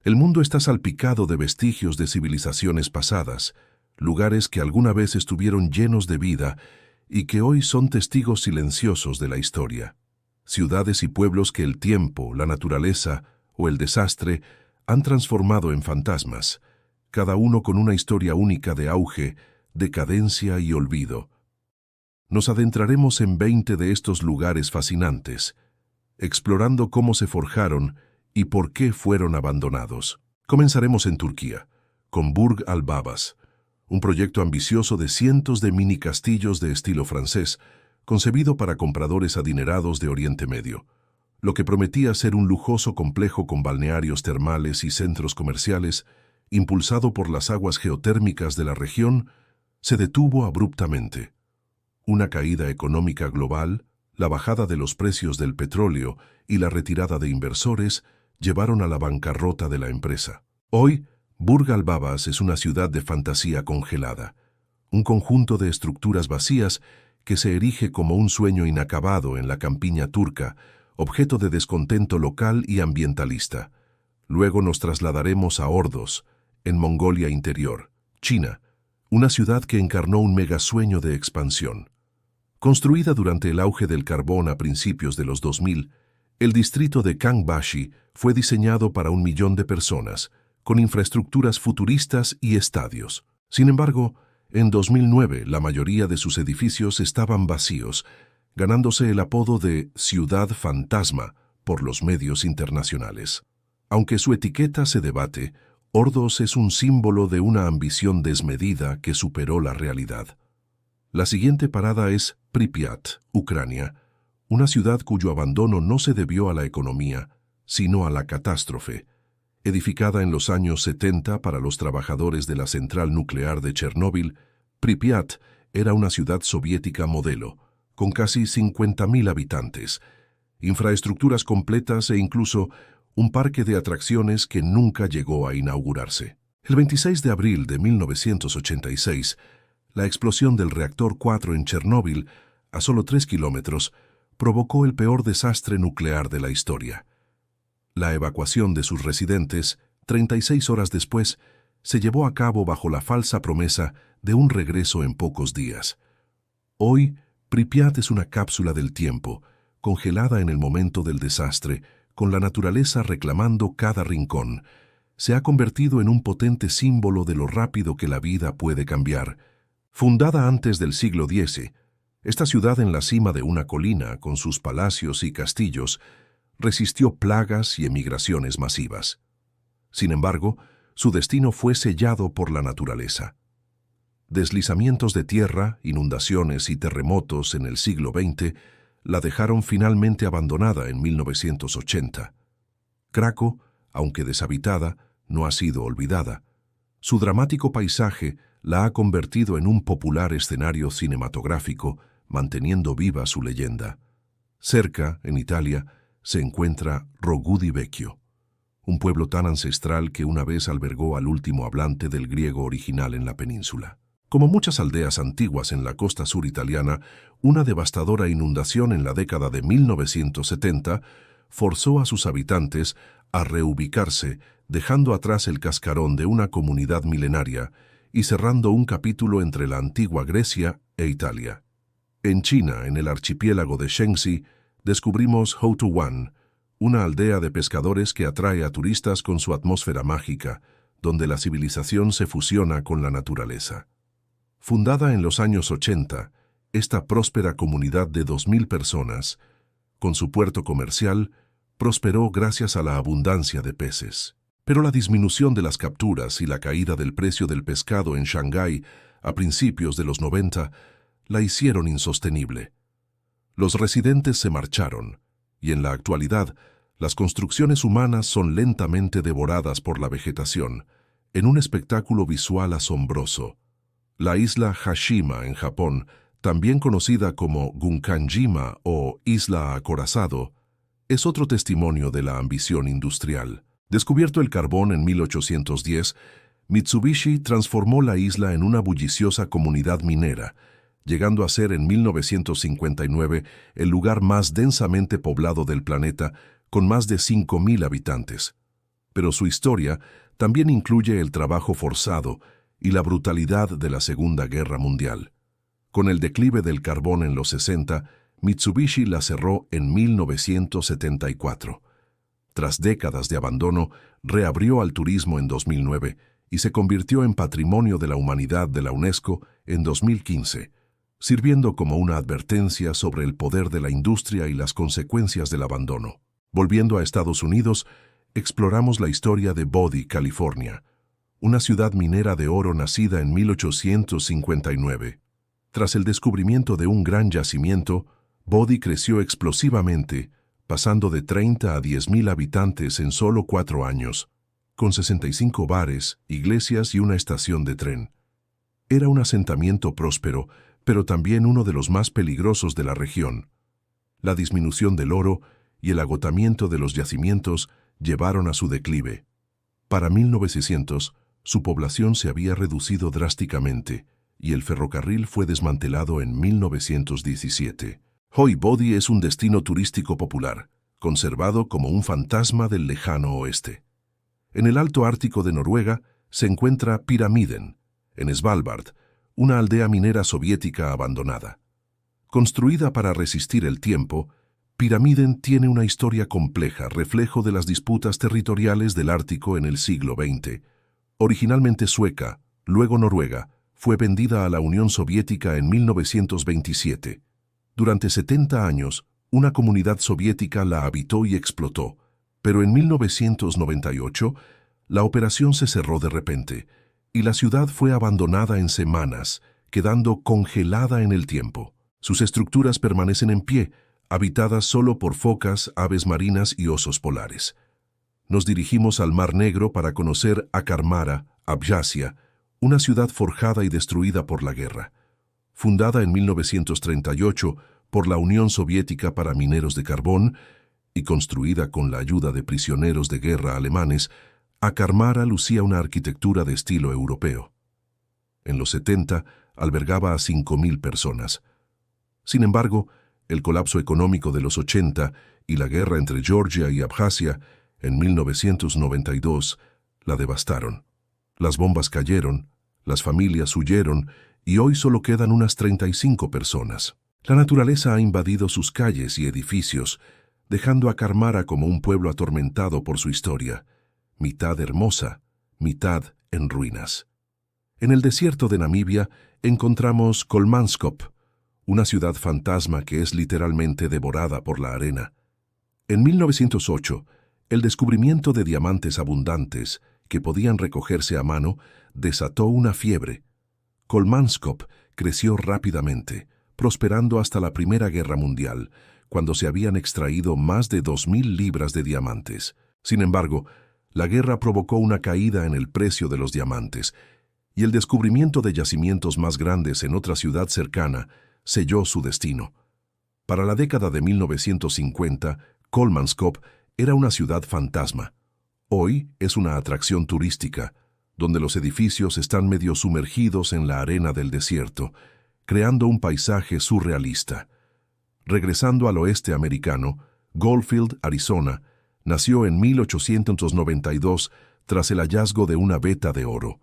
El mundo está salpicado de vestigios de civilizaciones pasadas, lugares que alguna vez estuvieron llenos de vida y que hoy son testigos silenciosos de la historia. Ciudades y pueblos que el tiempo, la naturaleza o el desastre han transformado en fantasmas, cada uno con una historia única de auge, decadencia y olvido. Nos adentraremos en 20 de estos lugares fascinantes, explorando cómo se forjaron y por qué fueron abandonados. Comenzaremos en Turquía, con Burj al-Babas, un proyecto ambicioso de cientos de mini castillos de estilo francés, concebido para compradores adinerados de Oriente Medio. Lo que prometía ser un lujoso complejo con balnearios termales y centros comerciales, impulsado por las aguas geotérmicas de la región, se detuvo abruptamente. Una caída económica global, la bajada de los precios del petróleo y la retirada de inversores llevaron a la bancarrota de la empresa. Hoy, Burj al-Babas es una ciudad de fantasía congelada, un conjunto de estructuras vacías que se erige como un sueño inacabado en la campiña turca, objeto de descontento local y ambientalista. Luego nos trasladaremos a Ordos, en Mongolia Interior, China, una ciudad que encarnó un megasueño de expansión. Construida durante el auge del carbón a principios de los 2000, el distrito de Kangbashi fue diseñado para 1 millón de personas, con infraestructuras futuristas y estadios. Sin embargo, en 2009 la mayoría de sus edificios estaban vacíos, ganándose el apodo de Ciudad Fantasma por los medios internacionales. Aunque su etiqueta se debate, Ordos es un símbolo de una ambición desmedida que superó la realidad. La siguiente parada es Pripyat, Ucrania, una ciudad cuyo abandono no se debió a la economía, sino a la catástrofe. Edificada en los años 70 para los trabajadores de la central nuclear de Chernóbil, Pripyat era una ciudad soviética modelo, con casi 50.000 habitantes, infraestructuras completas e incluso un parque de atracciones que nunca llegó a inaugurarse. El 26 de abril de 1986, la explosión del reactor 4 en Chernóbil, a solo 3 kilómetros, provocó el peor desastre nuclear de la historia. La evacuación de sus residentes, 36 horas después, se llevó a cabo bajo la falsa promesa de un regreso en pocos días. Hoy, Pripyat es una cápsula del tiempo, congelada en el momento del desastre, con la naturaleza reclamando cada rincón. Se ha convertido en un potente símbolo de lo rápido que la vida puede cambiar. Fundada antes del siglo X, esta ciudad en la cima de una colina, con sus palacios y castillos, resistió plagas y emigraciones masivas. Sin embargo, su destino fue sellado por la naturaleza. Deslizamientos de tierra, inundaciones y terremotos en el siglo XX la dejaron finalmente abandonada en 1980. Craco, aunque deshabitada, no ha sido olvidada. Su dramático paisaje la ha convertido en un popular escenario cinematográfico, manteniendo viva su leyenda. Cerca, en Italia, se encuentra Rogudi Vecchio, un pueblo tan ancestral que una vez albergó al último hablante del griego original en la península. Como muchas aldeas antiguas en la costa sur italiana, una devastadora inundación en la década de 1970 forzó a sus habitantes a reubicarse, dejando atrás el cascarón de una comunidad milenaria y cerrando un capítulo entre la antigua Grecia e Italia. En China, en el archipiélago de Shenxi, descubrimos Houtuwan, una aldea de pescadores que atrae a turistas con su atmósfera mágica, donde la civilización se fusiona con la naturaleza. Fundada en los años 80, esta próspera comunidad de 2.000 personas, con su puerto comercial, prosperó gracias a la abundancia de peces. Pero la disminución de las capturas y la caída del precio del pescado en Shanghái a principios de los 90 la hicieron insostenible. Los residentes se marcharon, y en la actualidad, las construcciones humanas son lentamente devoradas por la vegetación, en un espectáculo visual asombroso. La isla Hashima, en Japón, también conocida como Gunkanjima o Isla Acorazado, es otro testimonio de la ambición industrial. Descubierto el carbón en 1810, Mitsubishi transformó la isla en una bulliciosa comunidad minera, llegando a ser en 1959 el lugar más densamente poblado del planeta, con más de 5.000 habitantes. Pero su historia también incluye el trabajo forzado y la brutalidad de la Segunda Guerra Mundial. Con el declive del carbón en los 60, Mitsubishi la cerró en 1974. Tras décadas de abandono, reabrió al turismo en 2009 y se convirtió en Patrimonio de la Humanidad de la UNESCO en 2015, sirviendo como una advertencia sobre el poder de la industria y las consecuencias del abandono. Volviendo a Estados Unidos, exploramos la historia de Body, California, una ciudad minera de oro nacida en 1859. Tras el descubrimiento de un gran yacimiento, Body creció explosivamente, pasando de 30 a 10,000 habitantes en solo 4 años, con 65 bares, iglesias y una estación de tren. Era un asentamiento próspero, pero también uno de los más peligrosos de la región. La disminución del oro y el agotamiento de los yacimientos llevaron a su declive. Para 1900, su población se había reducido drásticamente y el ferrocarril fue desmantelado en 1917. Hoy Body es un destino turístico popular, conservado como un fantasma del lejano oeste. En el Alto Ártico de Noruega se encuentra Pyramiden, en Svalbard, una aldea minera soviética abandonada. Construida para resistir el tiempo, Pyramiden tiene una historia compleja, reflejo de las disputas territoriales del Ártico en el siglo XX. Originalmente sueca, luego noruega, fue vendida a la Unión Soviética en 1927. Durante 70 años, una comunidad soviética la habitó y explotó, pero en 1998, la operación se cerró de repente, y la ciudad fue abandonada en semanas, quedando congelada en el tiempo. Sus estructuras permanecen en pie, habitadas solo por focas, aves marinas y osos polares. Nos dirigimos al Mar Negro para conocer Akarmara, Abjasia, una ciudad forjada y destruida por la guerra. Fundada en 1938 por la Unión Soviética para mineros de carbón y construida con la ayuda de prisioneros de guerra alemanes, Akarmara lucía una arquitectura de estilo europeo. En los 70 albergaba a 5,000 personas. Sin embargo, el colapso económico de los 80 y la guerra entre Georgia y Abjasia en 1992 la devastaron. Las bombas cayeron, las familias huyeron y hoy solo quedan unas 35 personas. La naturaleza ha invadido sus calles y edificios, dejando a Karmara como un pueblo atormentado por su historia, mitad hermosa, mitad en ruinas. En el desierto de Namibia encontramos Kolmanskop, una ciudad fantasma que es literalmente devorada por la arena. En 1908, el descubrimiento de diamantes abundantes que podían recogerse a mano desató una fiebre. Kolmanskop creció rápidamente, prosperando hasta la Primera Guerra Mundial, cuando se habían extraído más de 2,000 libras de diamantes. Sin embargo, la guerra provocó una caída en el precio de los diamantes, y el descubrimiento de yacimientos más grandes en otra ciudad cercana selló su destino. Para la década de 1950, Kolmanskop era una ciudad fantasma. Hoy es una atracción turística, donde los edificios están medio sumergidos en la arena del desierto, creando un paisaje surrealista. Regresando al oeste americano, Goldfield, Arizona, nació en 1892 tras el hallazgo de una veta de oro.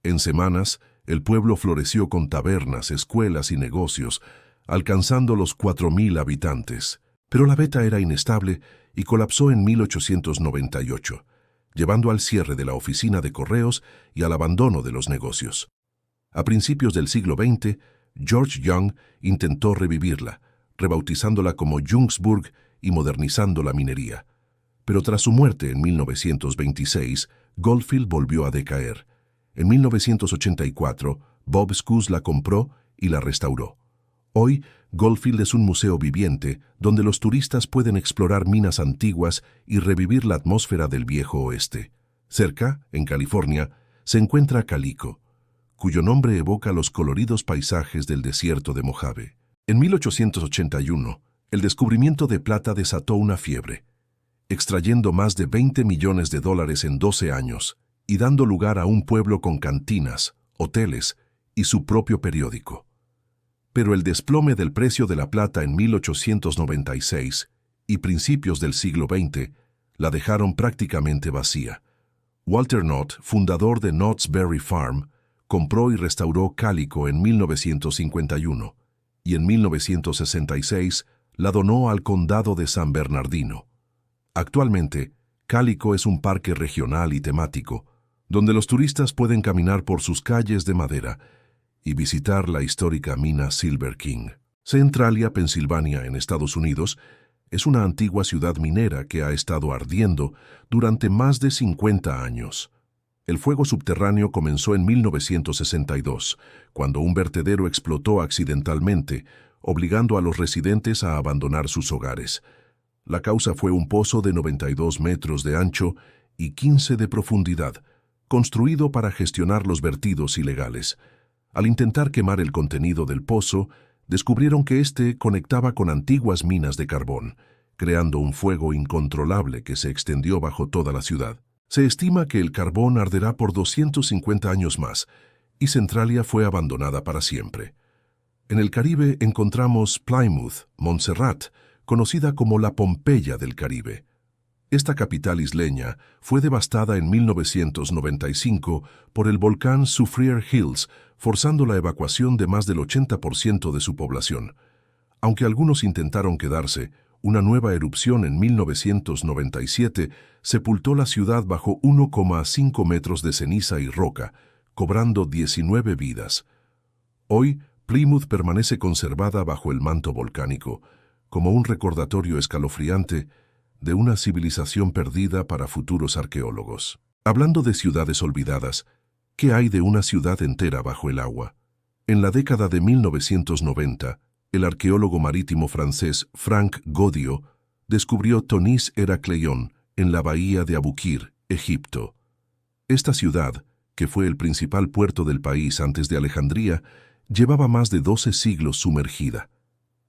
En semanas, el pueblo floreció con tabernas, escuelas y negocios, alcanzando los 4,000 habitantes. Pero la veta era inestable y colapsó en 1898, llevando al cierre de la oficina de correos y al abandono de los negocios. A principios del siglo XX, George Young intentó revivirla, rebautizándola como Youngsburg y modernizando la minería. Pero tras su muerte en 1926, Goldfield volvió a decaer. En 1984, Bob Scouse la compró y la restauró. Hoy, Goldfield es un museo viviente donde los turistas pueden explorar minas antiguas y revivir la atmósfera del viejo oeste. Cerca, en California, se encuentra Calico, cuyo nombre evoca los coloridos paisajes del desierto de Mojave. En 1881, el descubrimiento de plata desató una fiebre, extrayendo más de $20 millones en 12 años y dando lugar a un pueblo con cantinas, hoteles y su propio periódico. Pero el desplome del precio de la plata en 1896 y principios del siglo XX la dejaron prácticamente vacía. Walter Knott, fundador de Knott's Berry Farm, compró y restauró Calico en 1951 y en 1966 la donó al Condado de San Bernardino. Actualmente, Calico es un parque regional y temático, donde los turistas pueden caminar por sus calles de madera y visitar la histórica mina Silver King. Centralia, Pensilvania, en Estados Unidos, es una antigua ciudad minera que ha estado ardiendo durante más de 50 años. El fuego subterráneo comenzó en 1962, cuando un vertedero explotó accidentalmente, obligando a los residentes a abandonar sus hogares. La causa fue un pozo de 92 metros de ancho y 15 de profundidad, construido para gestionar los vertidos ilegales. Al intentar quemar el contenido del pozo, descubrieron que éste conectaba con antiguas minas de carbón, creando un fuego incontrolable que se extendió bajo toda la ciudad. Se estima que el carbón arderá por 250 años más, y Centralia fue abandonada para siempre. En el Caribe encontramos Plymouth, Montserrat, conocida como la Pompeya del Caribe. Esta capital isleña fue devastada en 1995 por el volcán Soufriere Hills, forzando la evacuación de más del 80% de su población. Aunque algunos intentaron quedarse, una nueva erupción en 1997 sepultó la ciudad bajo 1,5 metros de ceniza y roca, cobrando 19 vidas. Hoy, Plymouth permanece conservada bajo el manto volcánico, como un recordatorio escalofriante de una civilización perdida para futuros arqueólogos. Hablando de ciudades olvidadas, ¿qué hay de una ciudad entera bajo el agua? En la década de 1990, el arqueólogo marítimo francés Franck Godiot descubrió Tonis Herakleion en la bahía de Abukir, Egipto. Esta ciudad, que fue el principal puerto del país antes de Alejandría, llevaba más de 12 siglos sumergida.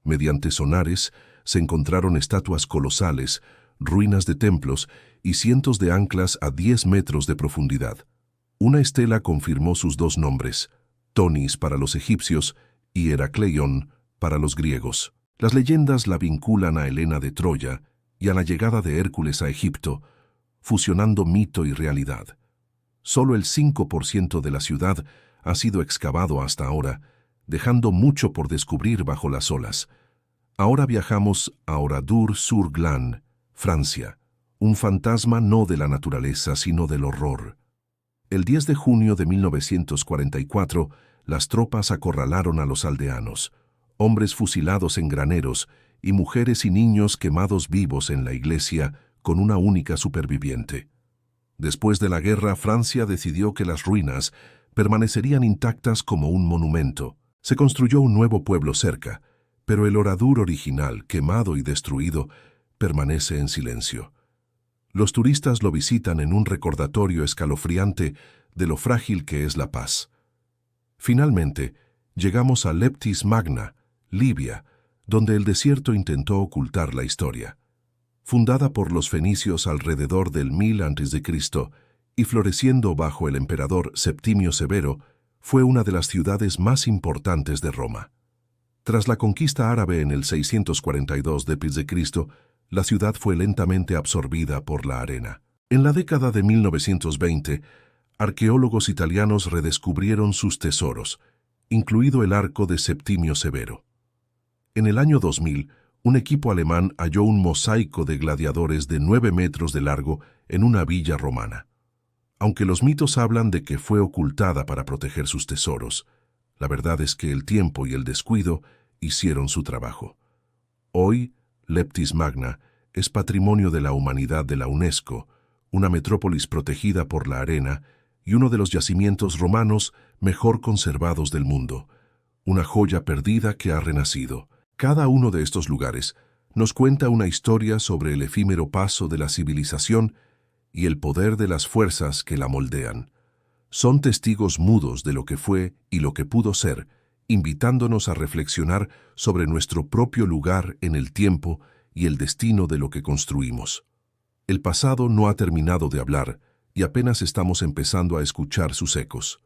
Mediante sonares se encontraron estatuas colosales, ruinas de templos y cientos de anclas a 10 metros de profundidad. Una estela confirmó sus dos nombres, Tonis para los egipcios y Herakleion para los griegos. Las leyendas la vinculan a Helena de Troya y a la llegada de Hércules a Egipto, fusionando mito y realidad. Solo el 5% de la ciudad ha sido excavado hasta ahora, dejando mucho por descubrir bajo las olas. Ahora viajamos a Oradour-sur-Glane, Francia, un fantasma no de la naturaleza sino del horror. El 10 de junio de 1944, las tropas acorralaron a los aldeanos, hombres fusilados en graneros y mujeres y niños quemados vivos en la iglesia con una única superviviente. Después de la guerra, Francia decidió que las ruinas permanecerían intactas como un monumento. Se construyó un nuevo pueblo cerca, pero el Oradour original, quemado y destruido, permanece en silencio. Los turistas lo visitan en un recordatorio escalofriante de lo frágil que es la paz. Finalmente, llegamos a Leptis Magna, Libia, donde el desierto intentó ocultar la historia. Fundada por los fenicios alrededor del 1000 a.C. y floreciendo bajo el emperador Septimio Severo, fue una de las ciudades más importantes de Roma. Tras la conquista árabe en el 642 d.C., la ciudad fue lentamente absorbida por la arena. En la década de 1920, arqueólogos italianos redescubrieron sus tesoros, incluido el arco de Septimio Severo. En el año 2000, un equipo alemán halló un mosaico de gladiadores de 9 metros de largo en una villa romana. Aunque los mitos hablan de que fue ocultada para proteger sus tesoros, la verdad es que el tiempo y el descuido hicieron su trabajo. Hoy, Leptis Magna es Patrimonio de la Humanidad de la UNESCO, una metrópolis protegida por la arena y uno de los yacimientos romanos mejor conservados del mundo, una joya perdida que ha renacido. Cada uno de estos lugares nos cuenta una historia sobre el efímero paso de la civilización y el poder de las fuerzas que la moldean. Son testigos mudos de lo que fue y lo que pudo ser, invitándonos a reflexionar sobre nuestro propio lugar en el tiempo y el destino de lo que construimos. El pasado no ha terminado de hablar y apenas estamos empezando a escuchar sus ecos.